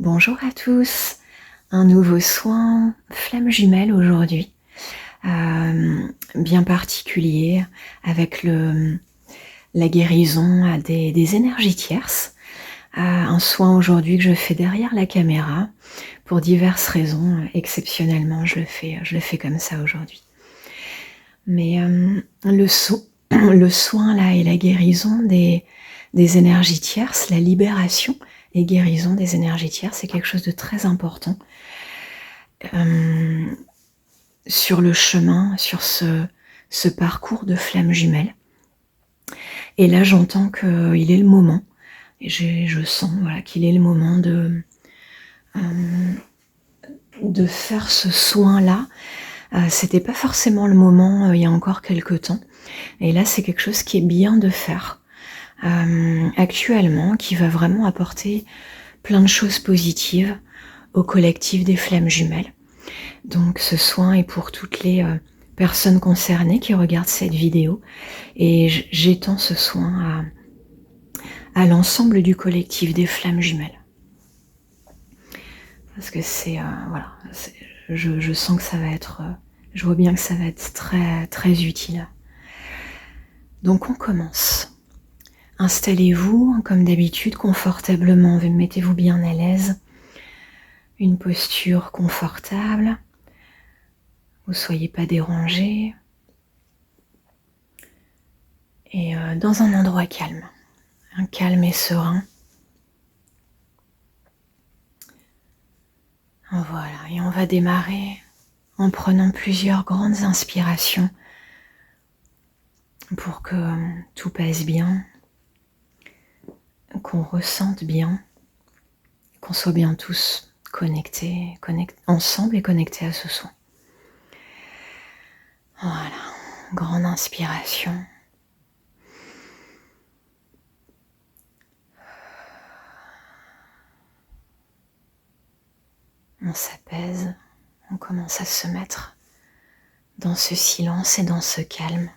Bonjour à tous, un nouveau soin flamme jumelle aujourd'hui, bien particulier avec la guérison des énergies tierces. Un soin aujourd'hui que je fais derrière la caméra pour diverses raisons. Exceptionnellement, je le fais comme ça aujourd'hui. Mais le soin là et la guérison des énergies tierces, la libération et guérison des énergies tierces, c'est quelque chose de très important sur le chemin, sur ce parcours de flamme jumelle. Et là, j'entends qu'il est le moment, et je sens qu'il est le moment de faire ce soin-là. C'était pas forcément le moment il y a encore quelques temps. Et là, c'est quelque chose qui est bien de faire actuellement, qui va vraiment apporter plein de choses positives au collectif des flammes jumelles. Donc ce soin est pour toutes les personnes concernées qui regardent cette vidéo, et j'étends ce soin à l'ensemble du collectif des flammes jumelles. Parce que je sens que ça va être, je vois bien que ça va être très, très utile. Donc on commence. Installez-vous comme d'habitude confortablement, mettez-vous bien à l'aise. Une posture confortable, vous ne soyez pas dérangé. Et dans un endroit calme, un calme et serein. Voilà, et on va démarrer en prenant plusieurs grandes inspirations pour que tout passe bien, qu'on ressente bien, qu'on soit bien tous connectés ensemble et connectés à ce soin. Voilà, grande inspiration. On s'apaise, on commence à se mettre dans ce silence et dans ce calme.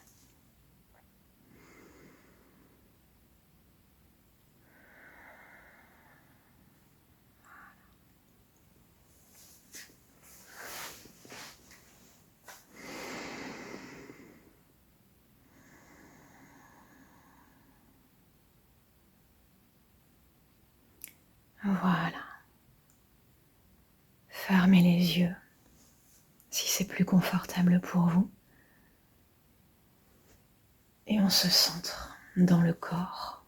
Voilà. Fermez les yeux si c'est plus confortable pour vous. Et on se centre dans le corps,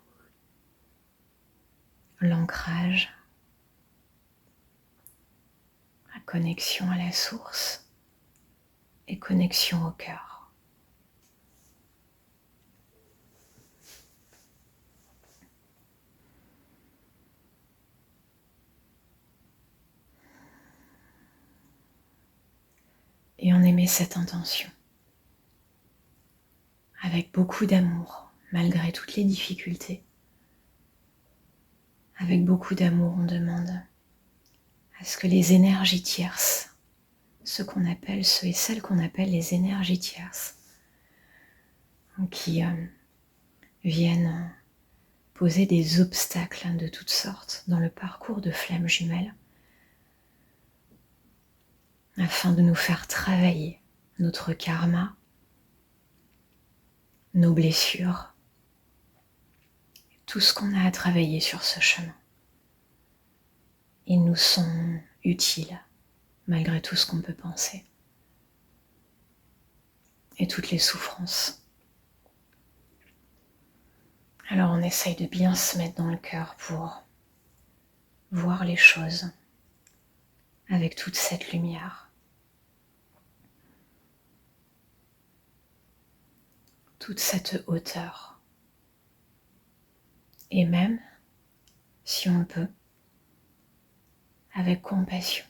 l'ancrage, la connexion à la source et connexion au cœur. Et on émet cette intention avec beaucoup d'amour, malgré toutes les difficultés. Avec beaucoup d'amour, on demande à ce que les énergies tierces, ceux et celles qu'on appelle les énergies tierces, qui viennent poser des obstacles de toutes sortes dans le parcours de flammes jumelles, afin de nous faire travailler notre karma, nos blessures, tout ce qu'on a à travailler sur ce chemin. Ils nous sont utiles, malgré tout ce qu'on peut penser, et toutes les souffrances. Alors on essaye de bien se mettre dans le cœur pour voir les choses avec toute cette lumière, toute cette hauteur. Et même, si on peut, avec compassion.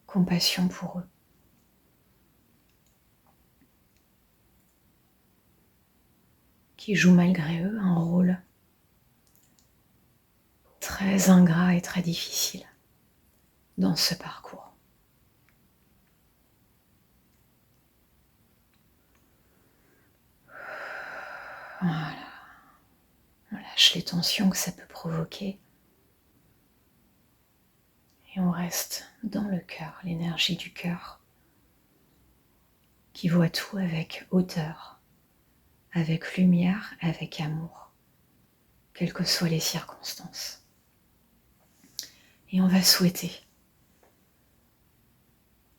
Compassion pour eux. Qui jouent malgré eux un rôle très ingrat et très difficile dans ce parcours. Voilà. On lâche les tensions que ça peut provoquer. Et on reste dans le cœur, l'énergie du cœur qui voit tout avec hauteur, avec lumière, avec amour, quelles que soient les circonstances. Et on va souhaiter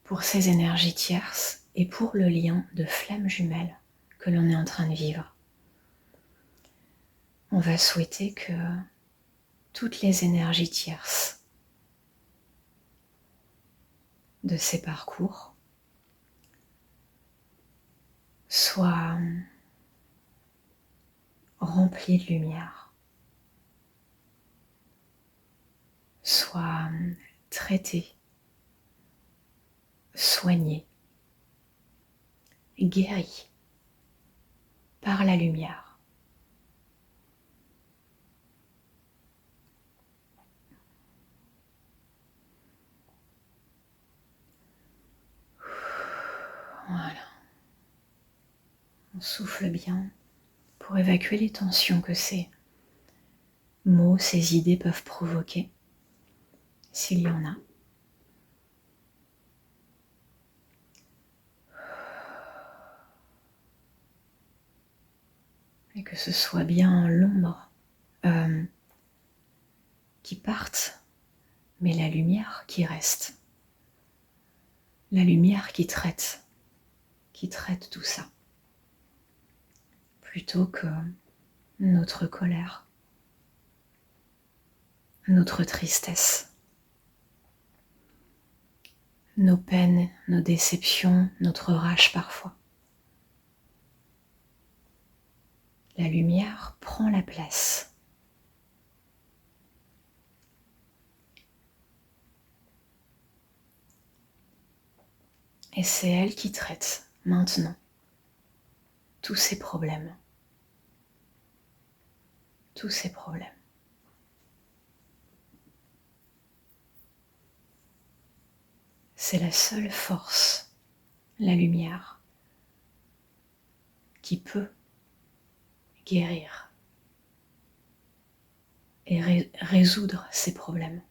pour ces énergies tierces et pour le lien de flamme jumelle que l'on est en train de vivre. On va souhaiter que toutes les énergies tierces de ces parcours soient remplies de lumière, soient traitées, soignées, guéries par la lumière. Voilà. On souffle bien pour évacuer les tensions que ces mots, ces idées peuvent provoquer, s'il y en a. Et que ce soit bien l'ombre qui parte, mais la lumière qui reste. La lumière qui traite tout ça. Plutôt que notre colère, notre tristesse, nos peines, nos déceptions, notre rage parfois. La lumière prend la place. Et c'est elle qui traite maintenant tous ces problèmes. Tous ces problèmes. C'est la seule force, la lumière, qui peut guérir et résoudre ces problèmes,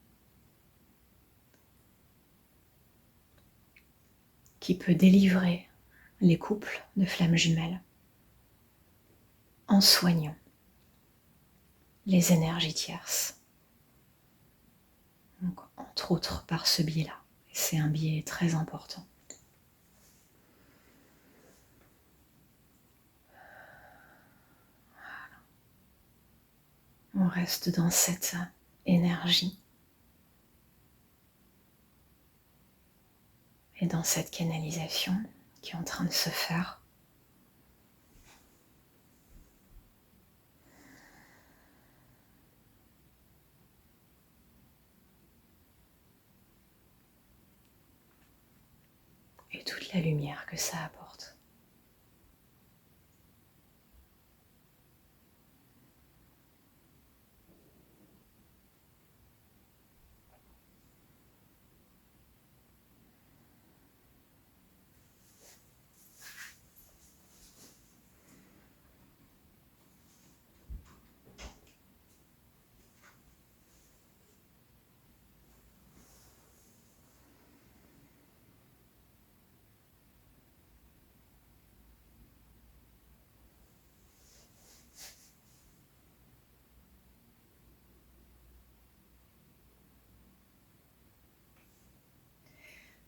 qui peut délivrer les couples de flammes jumelles en soignant les énergies tierces. Donc, entre autres par ce biais-là. C'est un biais très important. On reste dans cette énergie et dans cette canalisation qui est en train de se faire. Et toute la lumière que ça apporte.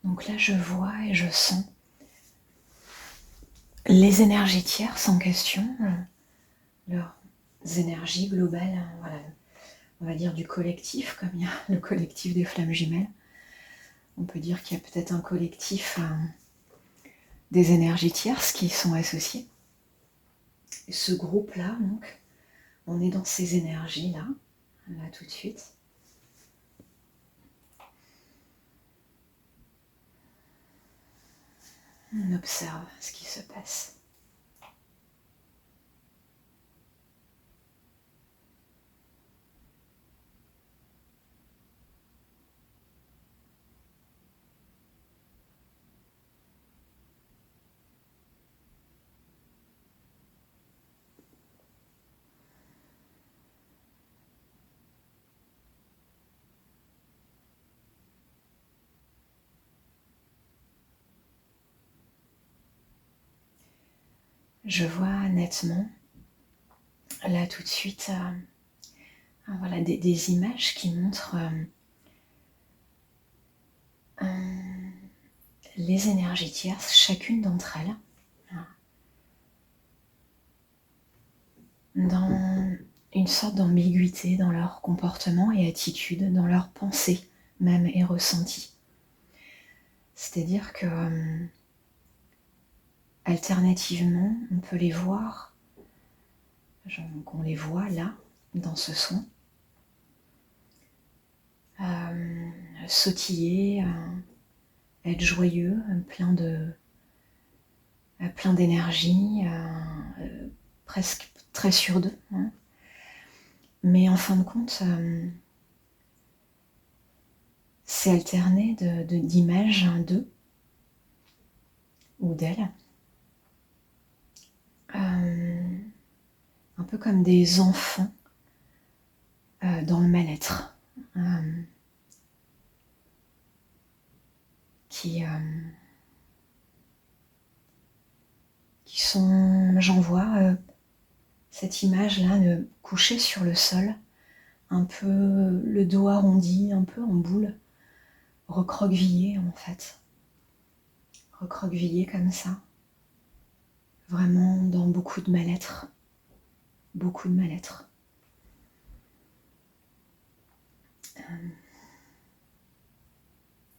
Donc là, je vois et je sens les énergies tierces en question, leurs énergies globales, voilà, on va dire du collectif, comme il y a le collectif des flammes jumelles. On peut dire qu'il y a peut-être un collectif des énergies tierces qui sont associées. Et ce groupe-là, donc, on est dans ces énergies-là, là tout de suite. On observe ce qui se passe. je vois nettement, là tout de suite, voilà, des images qui montrent les énergies tierces, chacune d'entre elles, dans une sorte d'ambiguïté dans leur comportement et attitude, dans leurs pensées même et ressentis. C'est-à-dire que alternativement, on peut les voir, qu'on les voit là, dans ce soin, sautiller, être joyeux, plein d'énergie, presque très sûr d'eux. Hein. Mais en fin de compte, c'est alterné d'images d'eux ou d'elles, un peu comme des enfants dans le mal-être, qui sont, j'en vois cette image-là couchée sur le sol, un peu le dos arrondi, un peu en boule, recroquevillé en fait, recroquevillé comme ça, vraiment dans beaucoup de mal-être, beaucoup de mal-être.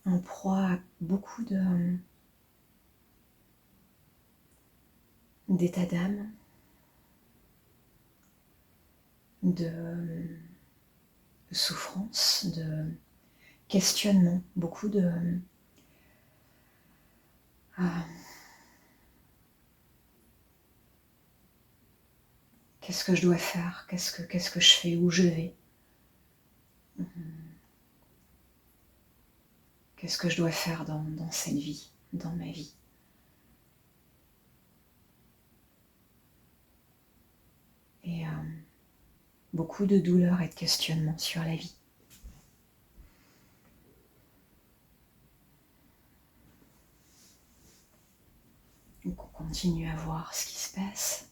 En proie à beaucoup d'état d'âme, de souffrance, de questionnement, beaucoup de qu'est-ce que je dois faire, qu'est-ce que je fais, où je vais, qu'est-ce que je dois faire dans cette vie, dans ma vie. Et beaucoup de douleur et de questionnement sur la vie. Donc on continue à voir ce qui se passe.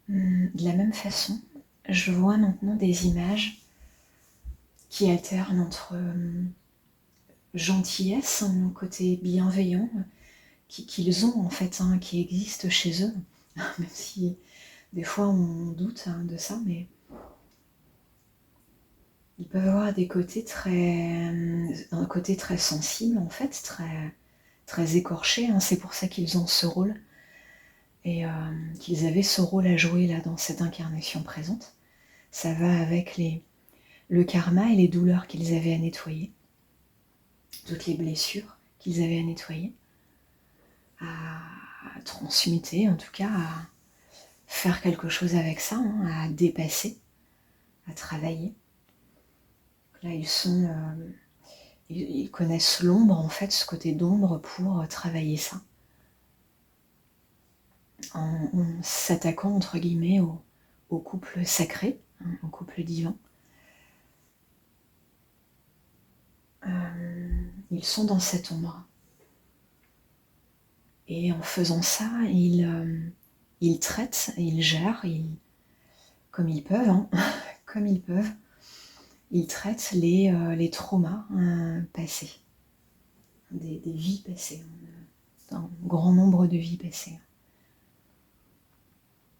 De la même façon, je vois maintenant des images qui alternent entre gentillesse, un côté bienveillant, qu'ils ont en fait, hein, qui existe chez eux, même si des fois on doute de ça, mais ils peuvent avoir des côtés un côté très sensible en fait, très écorché, hein, c'est pour ça qu'ils ont ce rôle, et qu'ils avaient ce rôle à jouer là dans cette incarnation présente. Ça va avec le karma et les douleurs qu'ils avaient à nettoyer, toutes les blessures qu'ils avaient à nettoyer, à transmuter, en tout cas à faire quelque chose avec ça, hein, à dépasser, à travailler. Donc là, ils connaissent l'ombre, en fait, ce côté d'ombre pour travailler ça, en s'attaquant, entre guillemets, au couple sacré, hein, au couple divin. Ils sont dans cette ombre. Et en faisant ça, ils traitent, ils gèrent, comme ils peuvent, hein, comme ils peuvent, ils traitent les traumas passés, des vies passées, un grand nombre de vies passées.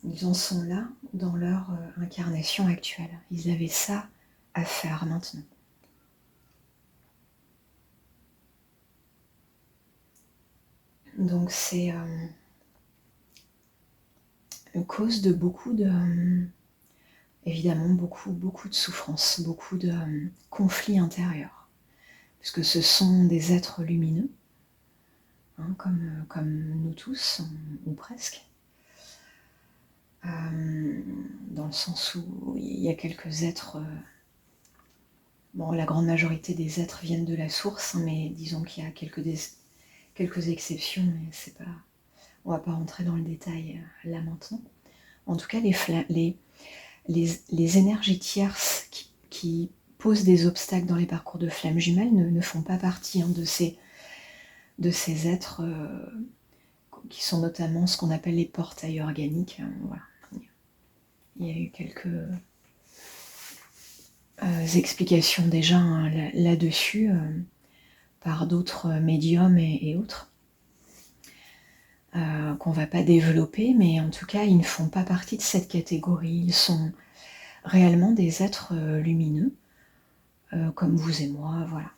Ils en sont là dans leur incarnation actuelle. Ils avaient ça à faire maintenant. Donc c'est une cause de beaucoup de... évidemment, beaucoup de souffrance, beaucoup de conflits intérieurs. Puisque ce sont des êtres lumineux, hein, comme nous tous, ou presque. dans le sens où il y a quelques êtres... bon, la grande majorité des êtres viennent de la source, hein, mais disons qu'il y a quelques exceptions, mais c'est pas... On va pas rentrer dans le détail là maintenant. En tout cas, les énergies tierces qui posent des obstacles dans les parcours de flammes jumelles ne font pas partie, hein, de ces êtres qui sont notamment ce qu'on appelle les portails organiques. Voilà. Il y a eu quelques explications déjà, hein, là-dessus par d'autres médiums et autres qu'on ne va pas développer, mais en tout cas ils ne font pas partie de cette catégorie. Ils sont réellement des êtres lumineux comme vous et moi, voilà.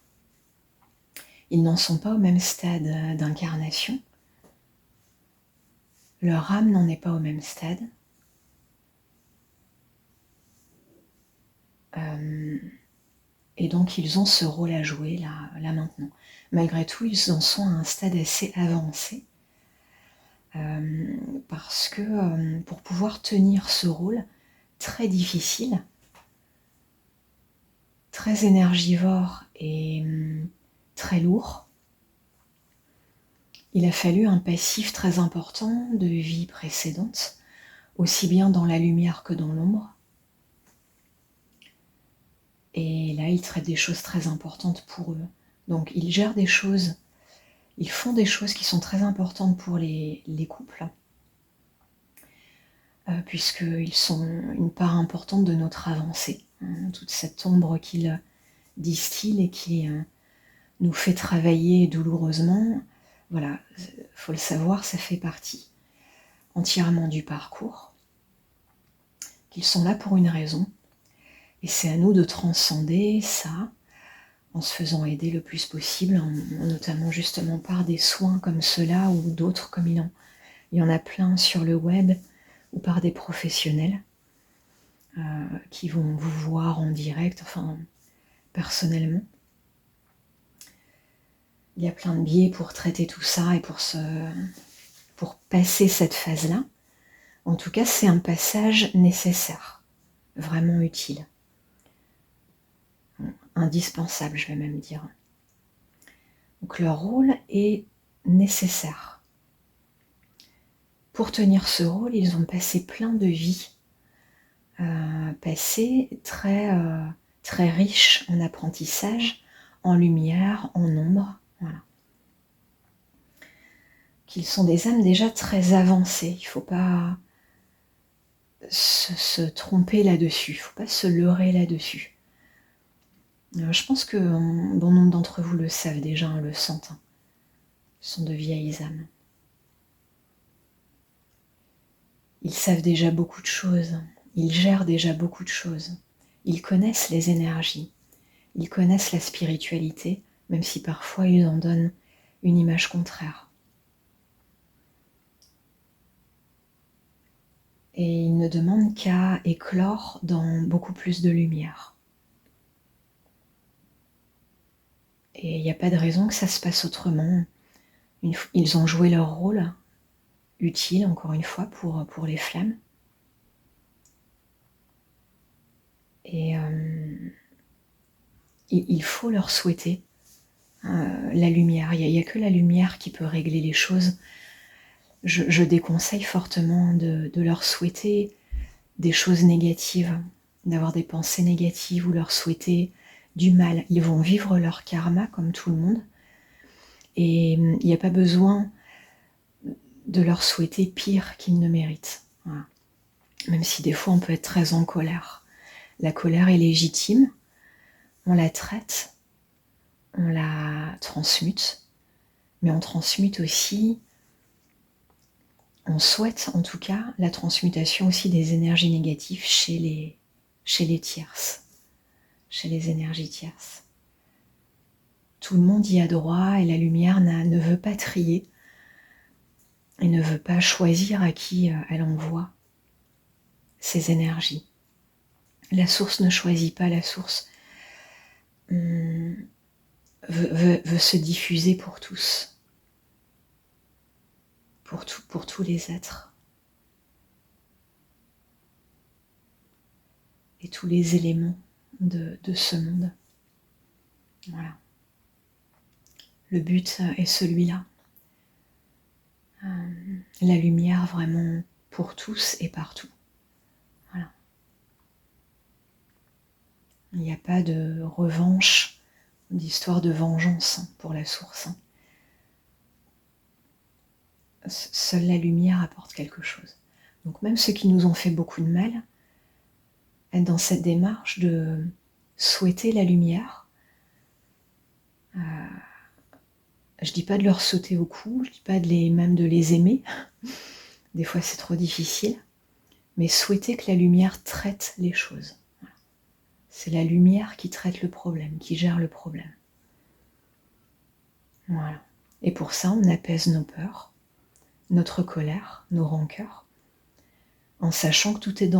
Ils n'en sont pas au même stade d'incarnation. Leur âme n'en est pas au même stade. Et donc ils ont ce rôle à jouer là maintenant. Malgré tout, ils en sont à un stade assez avancé. Parce que pour pouvoir tenir ce rôle très difficile, très énergivore et très lourd, il a fallu un passif très important de vie précédente, aussi bien dans la lumière que dans l'ombre. Et là, ils traitent des choses très importantes pour eux. Donc, ils gèrent des choses, ils font des choses qui sont très importantes pour les couples, puisqu'ils sont une part importante de notre avancée. Toute cette ombre qu'ils distillent et qui nous fait travailler douloureusement, voilà, faut le savoir, ça fait partie entièrement du parcours, qu'ils sont là pour une raison, et c'est à nous de transcender ça, en se faisant aider le plus possible, notamment justement par des soins comme ceux-là, ou d'autres comme il y en a plein sur le web, ou par des professionnels qui vont vous voir en direct, enfin personnellement. Il y a plein de biais pour traiter tout ça et pour passer cette phase-là. En tout cas, c'est un passage nécessaire, vraiment utile. Indispensable, je vais même dire. Donc leur rôle est nécessaire. Pour tenir ce rôle, ils ont passé plein de vies, passé très riches en apprentissage, en lumière, en ombre, voilà. Qu'ils sont des âmes déjà très avancées. Il ne faut pas se tromper là-dessus, il ne faut pas se leurrer là-dessus. Je pense que bon nombre d'entre vous le savent déjà, le sentent. Ce sont de vieilles âmes. Ils savent déjà beaucoup de choses, ils gèrent déjà beaucoup de choses. Ils connaissent les énergies, ils connaissent la spiritualité, même si parfois ils en donnent une image contraire. Et ils ne demandent qu'à éclore dans beaucoup plus de lumière. Et il n'y a pas de raison que ça se passe autrement. Ils ont joué leur rôle, utile encore une fois pour les flammes. Et il faut leur souhaiter la lumière. Il n'y a que la lumière qui peut régler les choses. Je déconseille fortement de leur souhaiter des choses négatives, d'avoir des pensées négatives ou leur souhaiter du mal. Ils vont vivre leur karma comme tout le monde. Et il n'y a pas besoin de leur souhaiter pire qu'ils ne méritent. Voilà. Même si des fois on peut être très en colère. La colère est légitime, on la traite, on la transmute, mais on transmute aussi, on souhaite en tout cas la transmutation aussi des énergies négatives chez les tierces, chez les énergies tierces. Tout le monde y a droit et la lumière ne veut pas trier et ne veut pas choisir à qui elle envoie ces énergies. La source ne choisit pas, la source veut se diffuser pour tous, pour tous les êtres. et tous les éléments de ce monde. Voilà. Le but est celui-là. La lumière vraiment pour tous et partout. Voilà. Il n'y a pas de revanche, d'histoire de vengeance pour la source. Seule la lumière apporte quelque chose. Donc même ceux qui nous ont fait beaucoup de mal, être dans cette démarche de souhaiter la lumière, je dis pas de leur sauter au cou, je dis pas même de les aimer, des fois c'est trop difficile, mais souhaiter que la lumière traite les choses. Voilà. C'est la lumière qui traite le problème, qui gère le problème. Voilà. Et pour ça, on apaise nos peurs, notre colère, nos rancœurs, en sachant que tout est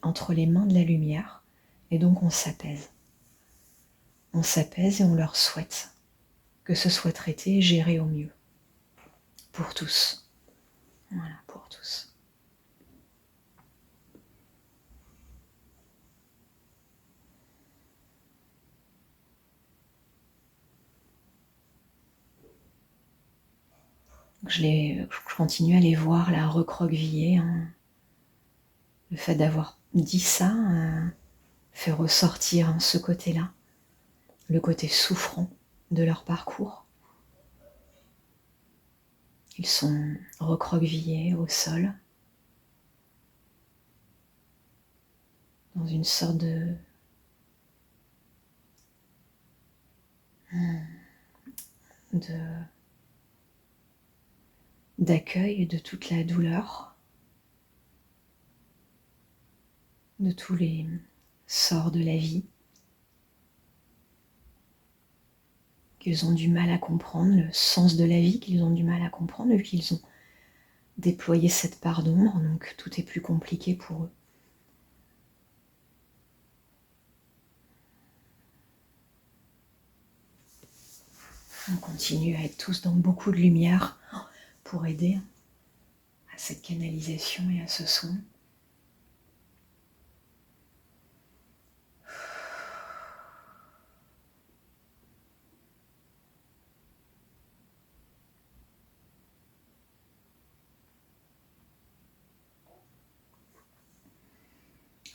entre les mains de la lumière, et donc on s'apaise. On s'apaise et on leur souhaite que ce soit traité et géré au mieux. Pour tous. Voilà, pour tous. Je continue à les voir là recroquevillés. Hein. Le fait d'avoir dit ça fait ressortir ce côté-là, le côté souffrant de leur parcours. Ils sont recroquevillés au sol, dans une sorte d'accueil de toute la douleur, de tous les sorts de la vie qu'ils ont du mal à comprendre, le sens de la vie qu'ils ont du mal à comprendre, vu qu'ils ont déployé cette part d'ombre, donc tout est plus compliqué pour eux. On continue à être tous dans beaucoup de lumière pour aider à cette canalisation et à ce soin.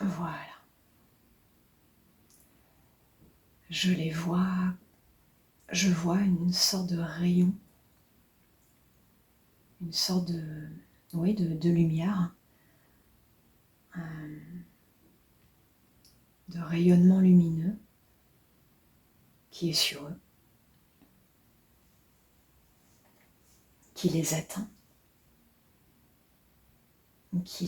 Voilà. Je les vois, je vois une sorte de rayon, une sorte de lumière, de rayonnement lumineux qui est sur eux, qui les atteint, qui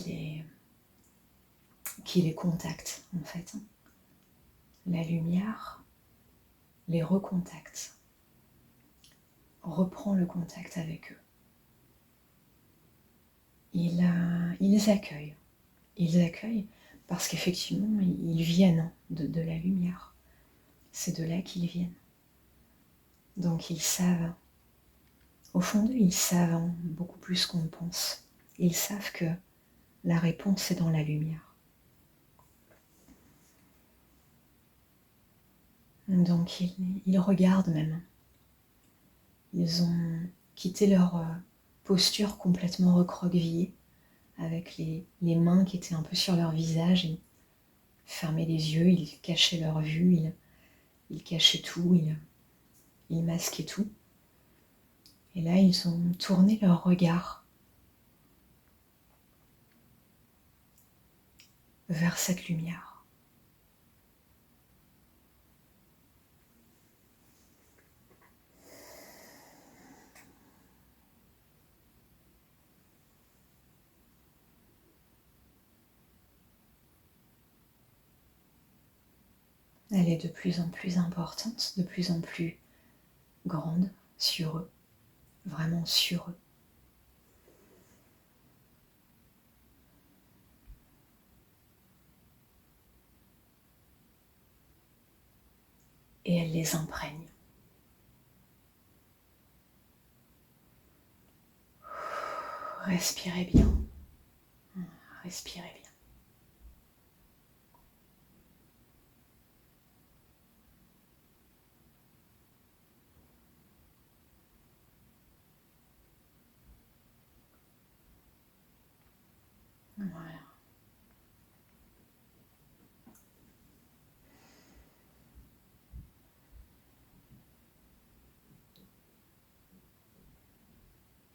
les contacte en fait. La lumière les recontacte, reprend le contact avec eux. Ils accueillent. Ils accueillent parce qu'effectivement, ils viennent de la lumière. C'est de là qu'ils viennent. Donc ils savent, au fond d'eux, ils savent beaucoup plus qu'on pense. Ils savent que la réponse est dans la lumière. Donc ils regardent même. Ils ont quitté leur posture complètement recroquevillée, avec les mains qui étaient un peu sur leur visage. Ils fermaient les yeux, ils cachaient leur vue, ils cachaient tout, ils masquaient tout. Et là, ils ont tourné leur regard vers cette lumière. Elle est de plus en plus importante, de plus en plus grande sur eux, vraiment sur eux. Et elle les imprègne. Respirez bien. Respirez bien.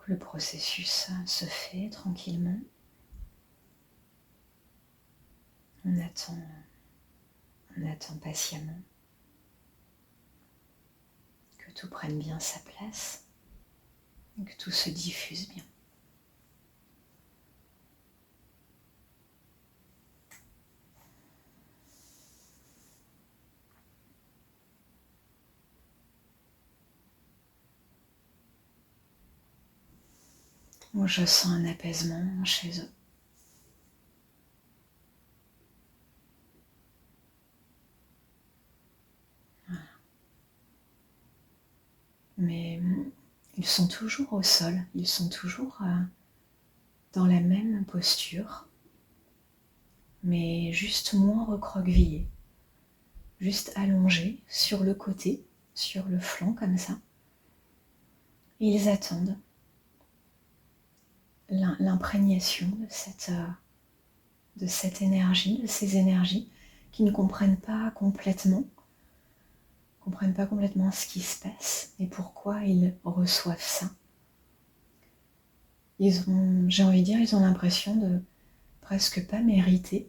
Le processus se fait tranquillement. On attend patiemment que tout prenne bien sa place et que tout se diffuse bien. Moi, je sens un apaisement chez eux. Voilà. Mais ils sont toujours au sol, ils sont toujours dans la même posture, mais juste moins recroquevillés, juste allongés sur le côté, sur le flanc comme ça. Et ils attendent l'imprégnation de cette énergie, de ces énergies qui ne comprennent pas complètement ce qui se passe et pourquoi ils reçoivent ça. J'ai envie de dire, ils ont l'impression de presque pas mériter.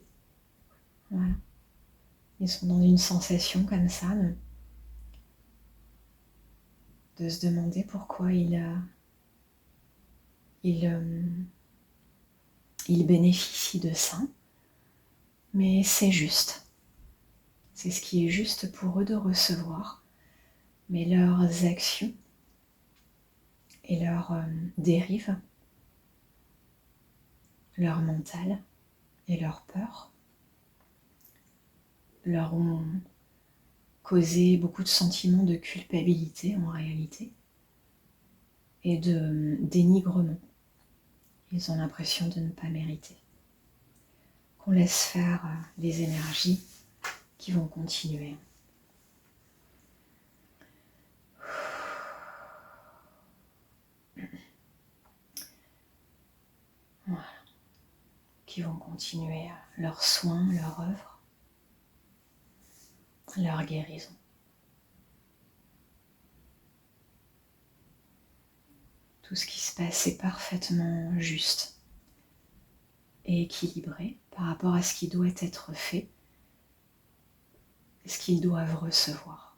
Voilà. Ils sont dans une sensation comme ça de se demander pourquoi ils bénéficient de ça. Mais c'est juste. C'est ce qui est juste pour eux de recevoir. Mais leurs actions et leurs dérives, leur mental et leur peur leur ont causé beaucoup de sentiments de culpabilité en réalité et de dénigrement. Ils ont l'impression de ne pas mériter. Qu'on laisse faire les énergies qui vont continuer. Voilà. Qui vont continuer leurs soins, leur œuvre, leur guérison. Tout ce qui se passe est parfaitement juste et équilibré par rapport à ce qui doit être fait et ce qu'ils doivent recevoir.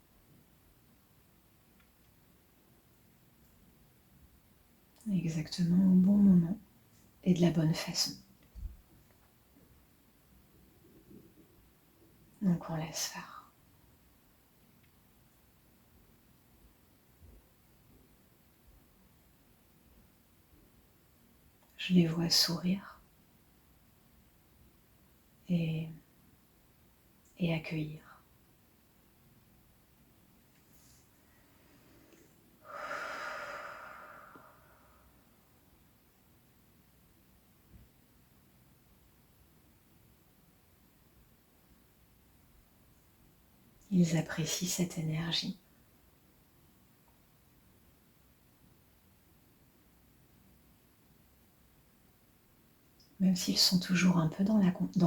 Exactement au bon moment et de la bonne façon. Donc on laisse faire. Je les vois sourire et accueillir. Ils apprécient cette énergie. Même s'ils sont toujours un peu dans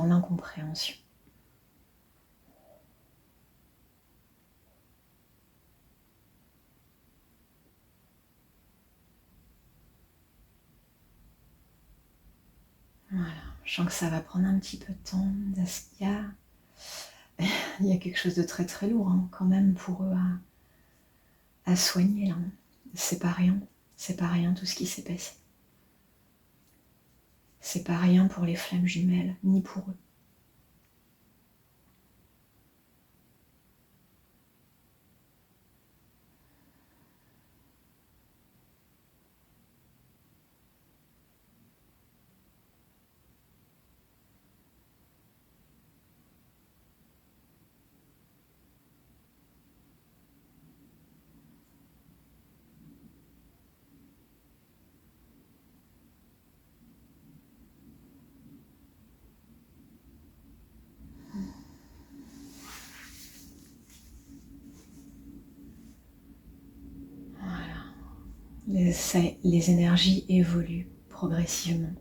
l'incompréhension. Voilà, je sens que ça va prendre un petit peu de temps. Il y a quelque chose de très très lourd quand même pour eux à soigner là. C'est pas rien tout ce qui s'est passé. C'est pas rien pour les flammes jumelles, ni pour eux. Les énergies évoluent progressivement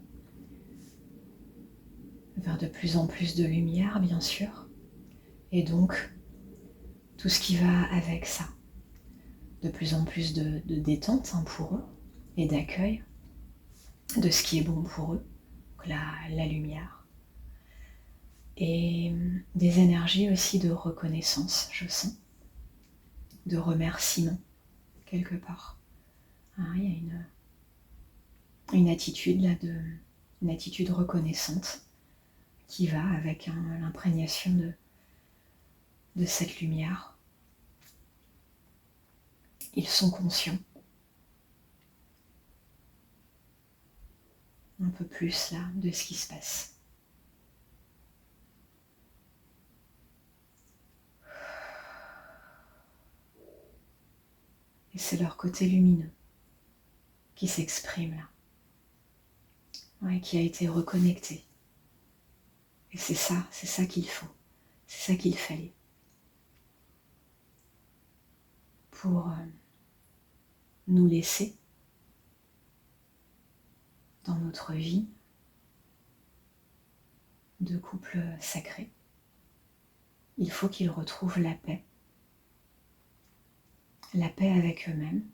vers de plus en plus de lumière, bien sûr, et donc tout ce qui va avec ça. De plus en plus de détente pour eux et d'accueil, de ce qui est bon pour eux, la lumière. Et des énergies aussi de reconnaissance, je sens, de remerciement, quelque part. Il y a une attitude là, une attitude reconnaissante qui va avec l'imprégnation de cette lumière. Ils sont conscients. Un peu plus là de ce qui se passe. Et c'est leur côté lumineux qui s'exprime là. Ouais, qui a été reconnecté. Et c'est ça qu'il faut. C'est ça qu'il fallait. Pour nous laisser dans notre vie de couple sacré. Il faut qu'ils retrouvent la paix avec eux-mêmes,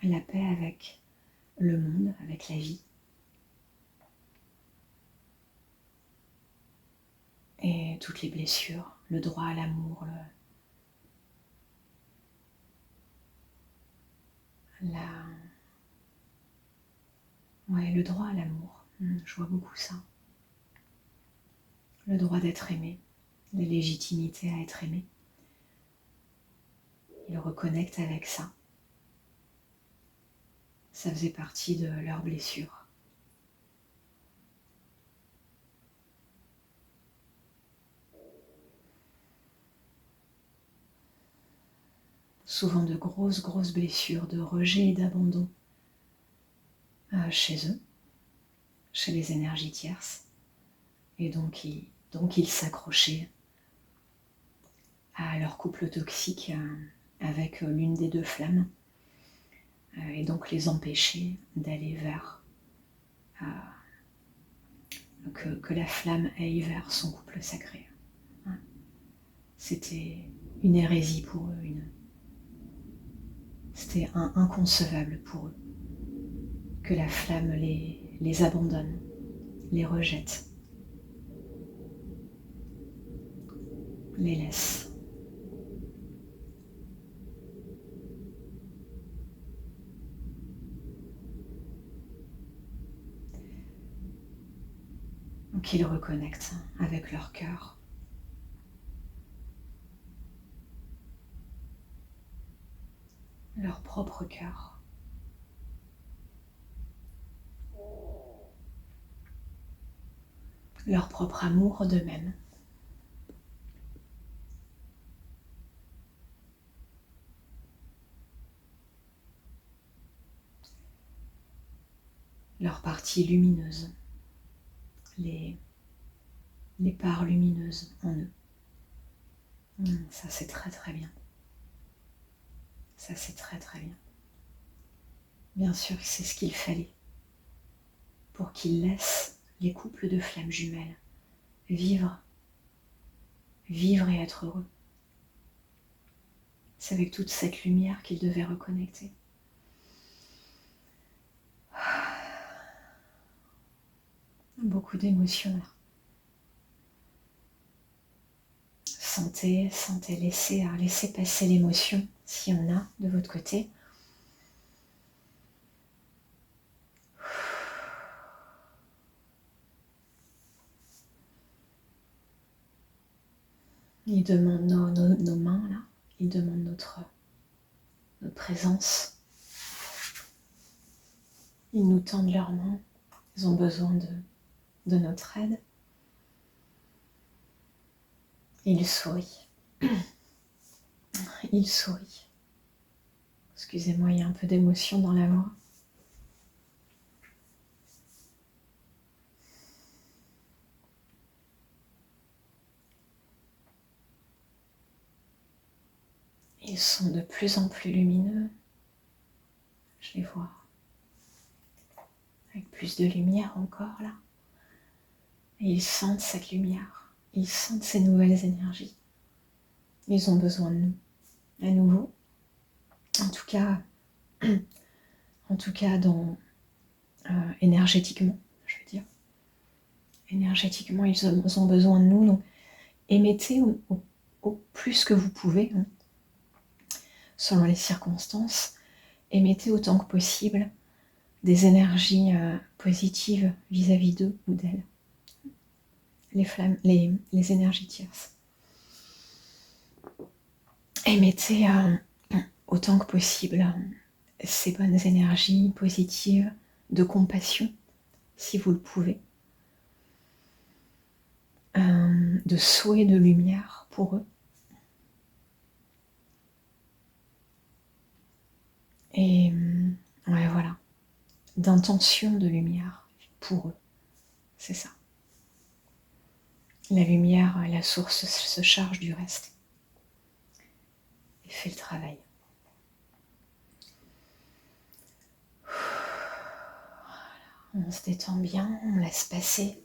la paix avec le monde, avec la vie. Et toutes les blessures, le droit à l'amour, le droit à l'amour. Je vois beaucoup ça. Le droit d'être aimé, la légitimité à être aimé. Ils reconnectent avec ça. Ça faisait partie de leurs blessures. Souvent de grosses blessures, de rejet et d'abandon chez eux, chez les énergies tierces. Et donc ils s'accrochaient à leur couple toxique avec l'une des deux flammes et donc les empêcher d'aller vers que la flamme aille vers son couple sacré. C'était une hérésie pour eux, c'était inconcevable pour eux que la flamme les abandonne, les rejette, les laisse. Donc ils reconnectent avec leur cœur. Leur propre cœur. Leur propre amour d'eux-mêmes. Leur partie lumineuse. Les parts lumineuses en eux. Ça c'est très bien. Ça c'est très bien. Bien sûr que c'est ce qu'il fallait pour qu'ils laissent les couples de flammes jumelles vivre et être heureux. C'est avec toute cette lumière qu'ils devaient reconnecter. Beaucoup d'émotions là. Sentez, laissez passer l'émotion s'il y en a de votre côté. Ils demandent nos mains là, ils demandent notre présence. Ils nous tendent leurs mains, ils ont besoin de notre aide. Ils sourient. Ils sourient. Excusez-moi, il y a un peu d'émotion dans la voix. Ils sont de plus en plus lumineux. Je les vois. Avec plus de lumière encore là. Et ils sentent cette lumière. Ils sentent ces nouvelles énergies. Ils ont besoin de nous. À nouveau. En tout cas dans énergétiquement, je veux dire. Énergétiquement, ils ont besoin de nous, donc émettez au plus que vous pouvez, hein, selon les circonstances, émettez autant que possible des énergies positives vis-à-vis d'eux ou d'elles. Les énergies tierces. Émettez autant que possible ces bonnes énergies positives de compassion, si vous le pouvez, de souhait de lumière pour eux. Et ouais, voilà, d'intention de lumière pour eux, c'est ça. La lumière, la source se charge du reste et fait le travail. Voilà. On se détend bien, on laisse passer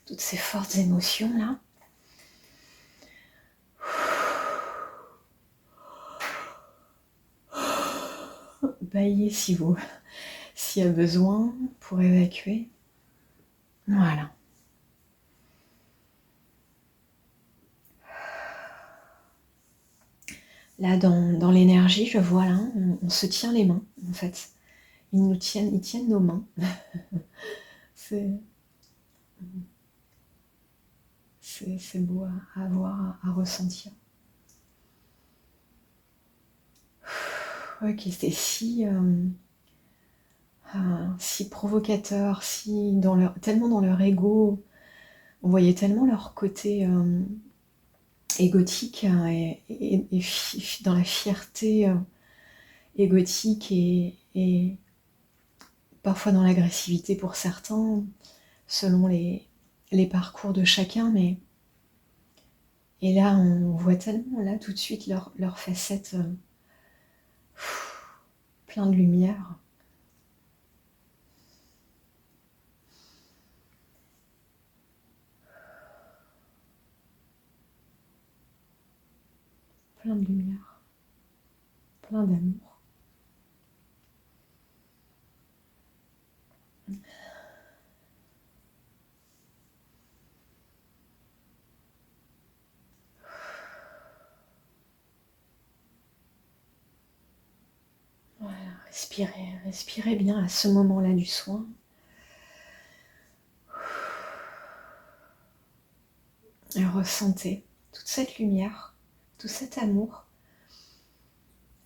toutes ces fortes émotions là. Baillez s'il y a besoin pour évacuer. Voilà. Là, dans l'énergie, je vois là, on se tient les mains, en fait. Ils tiennent nos mains. C'est beau à voir, à ressentir. Ok, c'est si provocateur, tellement dans leur ego, on voyait tellement leur côté égotique et dans la fierté égotique et parfois dans l'agressivité pour certains, selon les parcours de chacun, mais et là on voit tellement là tout de suite leur facette plein de lumière. Plein de lumière, plein d'amour. Voilà, respirez bien à ce moment-là du soin. Et ressentez toute cette lumière, tout cet amour,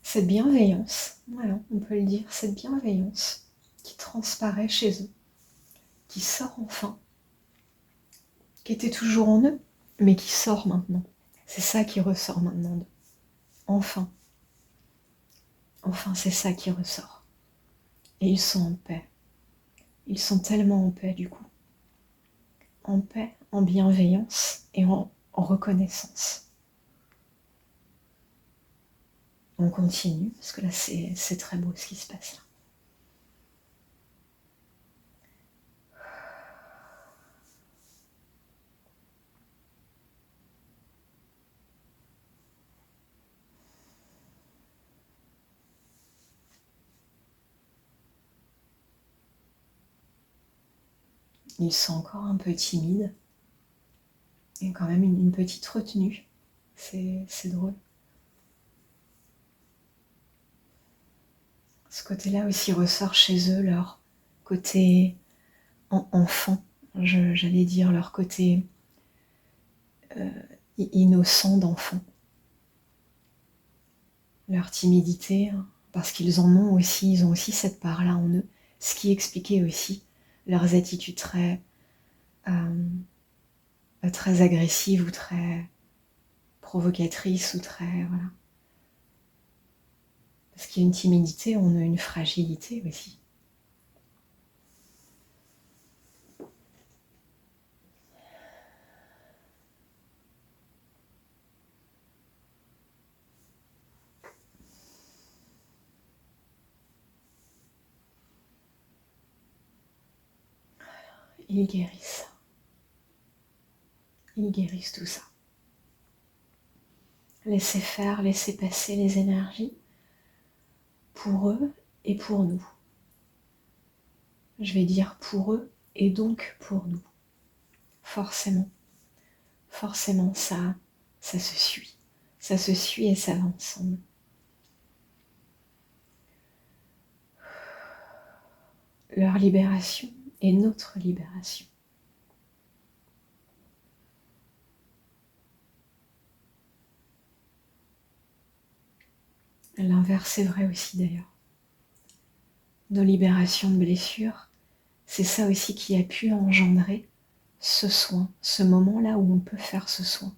cette bienveillance, voilà, on peut le dire, cette bienveillance qui transparaît chez eux, qui sort enfin, qui était toujours en eux, mais qui sort maintenant. C'est ça qui ressort maintenant d'eux. Enfin, c'est ça qui ressort. Et ils sont en paix. Ils sont tellement en paix du coup. En paix, en bienveillance et en reconnaissance. On continue, parce que là c'est très beau ce qui se passe là. Ils sont encore un peu timides. Il y a quand même une petite retenue. C'est drôle. Ce côté-là aussi ressort chez eux, leur côté enfant, j'allais dire, leur côté innocent d'enfant. Leur timidité, hein, parce qu'ils en ont aussi, ils ont aussi cette part-là en eux, ce qui expliquait aussi leurs attitudes très agressives ou très provocatrices ou très... Voilà. Parce qu'il y a une timidité, on a une fragilité aussi. Ils guérissent. Ils guérissent tout ça. Laissez faire, laissez passer les énergies pour eux et pour nous. je vais dire pour eux et donc pour nous. Forcément, forcément, ça se suit. Ça se suit et ça va ensemble. Leur libération et notre libération. L'inverse est vrai aussi d'ailleurs. Nos libérations de blessures, c'est ça aussi qui a pu engendrer ce soin, ce moment-là où on peut faire ce soin.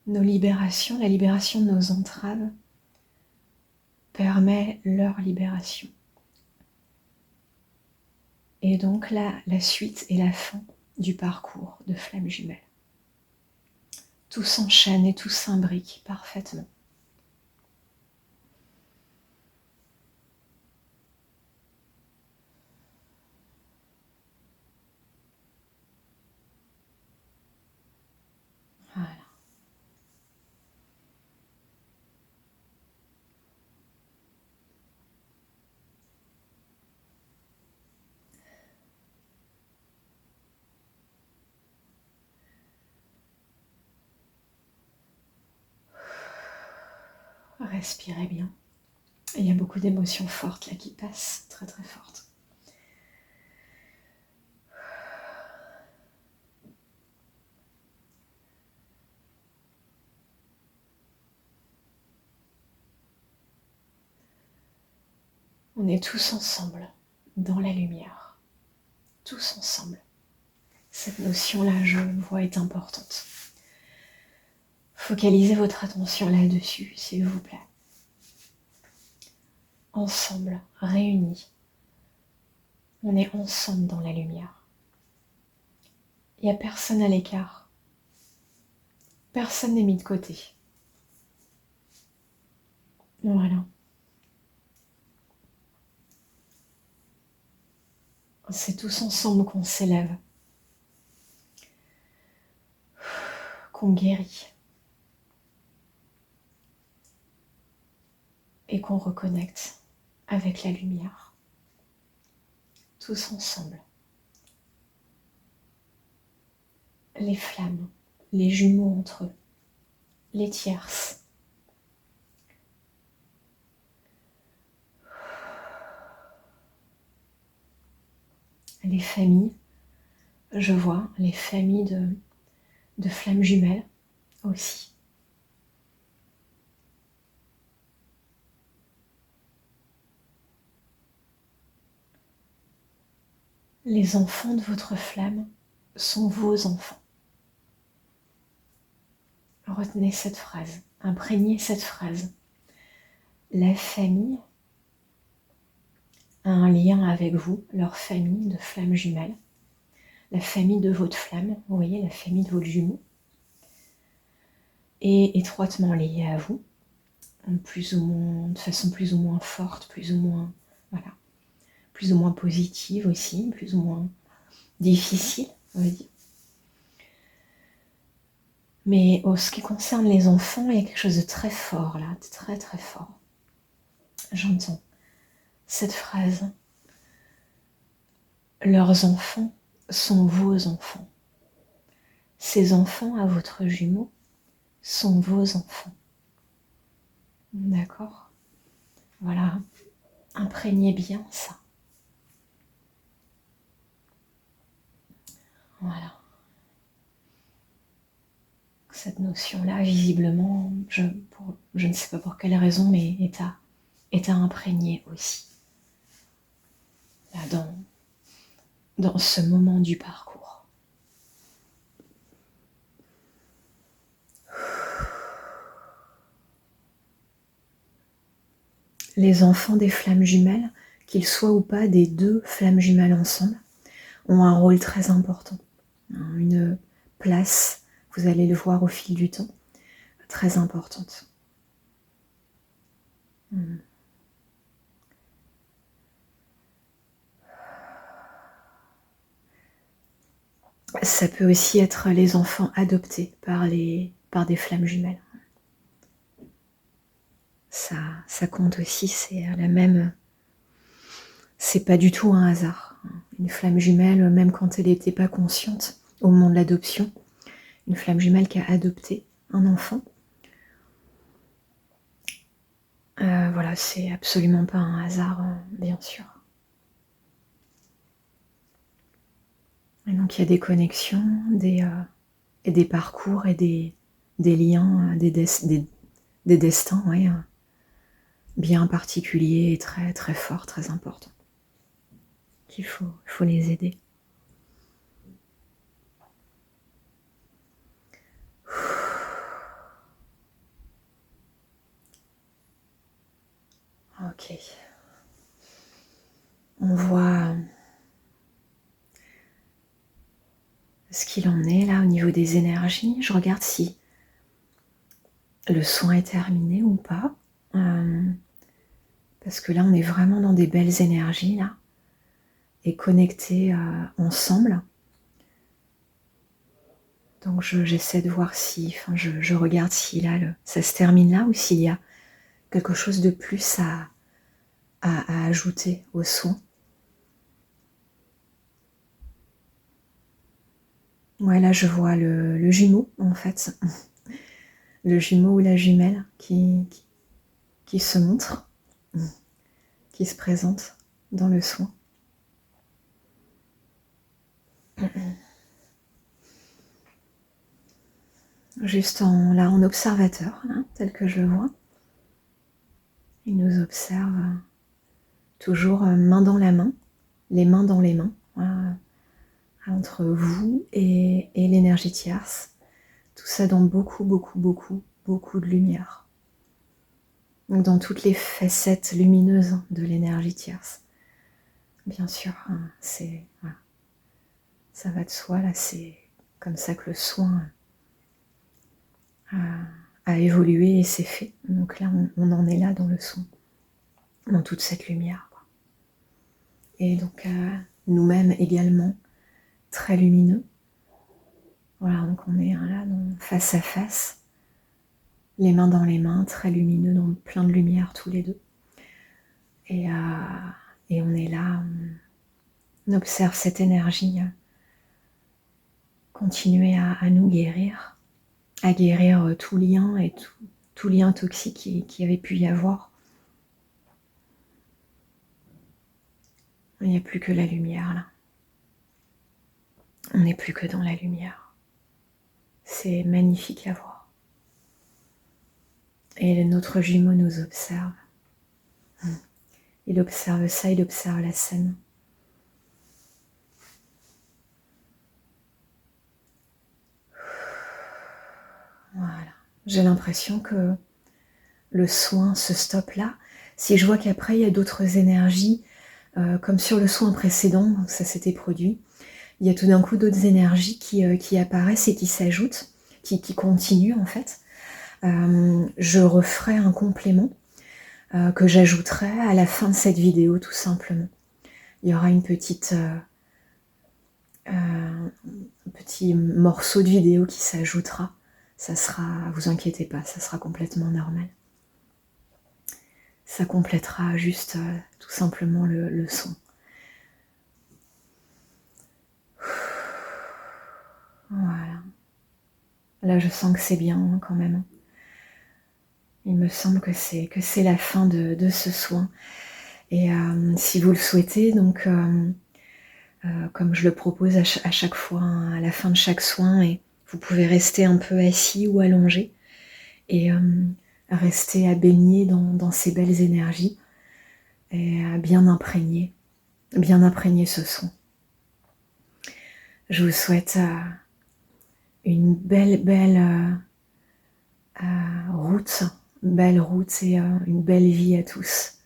Nos libérations, la libération de nos entraves permet leur libération. Et donc là, la suite et la fin du parcours de flammes jumelles. Tout s'enchaîne et tout s'imbrique parfaitement. Voilà. Respirez bien. Il y a beaucoup d'émotions fortes là qui passent, très très fortes. On est tous ensemble, dans la lumière. Tous ensemble. Cette notion-là, je vois, est importante. Focalisez votre attention là-dessus, s'il vous plaît. Ensemble, réunis. On est ensemble dans la lumière. Il n'y a personne à l'écart. Personne n'est mis de côté. Voilà. C'est tous ensemble qu'on s'élève, qu'on guérit et qu'on reconnecte avec la lumière. Tous ensemble. Les flammes, les jumeaux entre eux, les tierces. Les familles, je vois les familles de flammes jumelles aussi. Les enfants de votre flamme sont vos enfants. Retenez cette phrase, imprégnez cette phrase. La famille a un lien avec vous, leur famille de flammes jumelles, la famille de votre flamme, vous voyez, la famille de votre jumeau, est étroitement liée à vous, plus ou moins, de façon plus ou moins forte, plus ou moins, voilà, plus ou moins positive aussi, plus ou moins difficile, on va dire. Mais en ce qui concerne les enfants, il y a quelque chose de très fort là, de très très fort. J'entends cette phrase. Leurs enfants sont vos enfants. Ces enfants à votre jumeau sont vos enfants. D'accord? Voilà. Imprégnez bien ça. Voilà. Cette notion-là, visiblement, je ne sais pas pour quelle raison, mais est à imprégner aussi. Là, dans ce moment du parcours. Les enfants des flammes jumelles, qu'ils soient ou pas des deux flammes jumelles ensemble, ont un rôle très important. Une place, vous allez le voir au fil du temps, très importante. Ça peut aussi être les enfants adoptés par des flammes jumelles. Ça compte aussi, c'est c'est pas du tout un hasard. Une flamme jumelle, même quand elle n'était pas consciente au moment de l'adoption, une flamme jumelle qui a adopté un enfant. Voilà, c'est absolument pas un hasard, bien sûr. Et donc il y a des connexions, et des parcours et des liens, des destins, ouais, bien particuliers et très très forts, très importants. Qu'il faut les aider. Ok. On voit ce qu'il en est là au niveau des énergies. Je regarde si le soin est terminé ou pas. Parce que là, on est vraiment dans des belles énergies là. Et connectés ensemble. Donc j'essaie de voir si, je regarde si là, ça se termine là ou s'il y a quelque chose de plus à ajouter au soin. Ouais, là je vois le jumeau en fait. Le jumeau ou la jumelle qui se montre, qui se présente dans le soin. Juste en observateur, hein, tel que je le vois. Il nous observe toujours main dans la main, les mains dans les mains, entre vous et l'énergie tierce. Tout ça dans beaucoup de lumière. Donc dans toutes les facettes lumineuses de l'énergie tierce. Bien sûr, hein, voilà. Ça va de soi, là, c'est comme ça que le soin a évolué et s'est fait. Donc là, on en est là dans le soin, dans toute cette lumière, quoi. Et donc nous-mêmes également, très lumineux. Voilà, donc on est là, face à face, les mains dans les mains, très lumineux, dans plein de lumière tous les deux. Et on est là, on observe cette énergie continuer à nous guérir, à guérir tout lien et tout lien toxique qui avait pu y avoir. Il n'y a plus que la lumière là. On n'est plus que dans la lumière. C'est magnifique à voir. Et notre jumeau nous observe. Il observe ça, il observe la scène. Voilà. J'ai l'impression que le soin se stoppe là. Si je vois qu'après il y a d'autres énergies, comme sur le soin précédent, donc ça s'était produit, il y a tout d'un coup d'autres énergies qui apparaissent et qui s'ajoutent, qui continuent en fait. Je referai un complément que j'ajouterai à la fin de cette vidéo tout simplement. Il y aura un petit morceau de vidéo qui s'ajoutera. Ça sera, vous inquiétez pas, ça sera complètement normal. Ça complétera juste tout simplement le son. Voilà. Là, je sens que c'est bien hein, quand même. Il me semble que c'est la fin de ce soin. Et si vous le souhaitez, donc comme je le propose à chaque fois, hein, à la fin de chaque soin, et vous pouvez rester un peu assis ou allongé et rester à baigner dans ces belles énergies et à bien imprégner ce soin. Je vous souhaite une belle route et une belle vie à tous.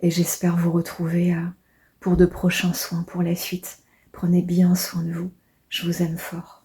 Et j'espère vous retrouver pour de prochains soins pour la suite. Prenez bien soin de vous. Je vous aime fort.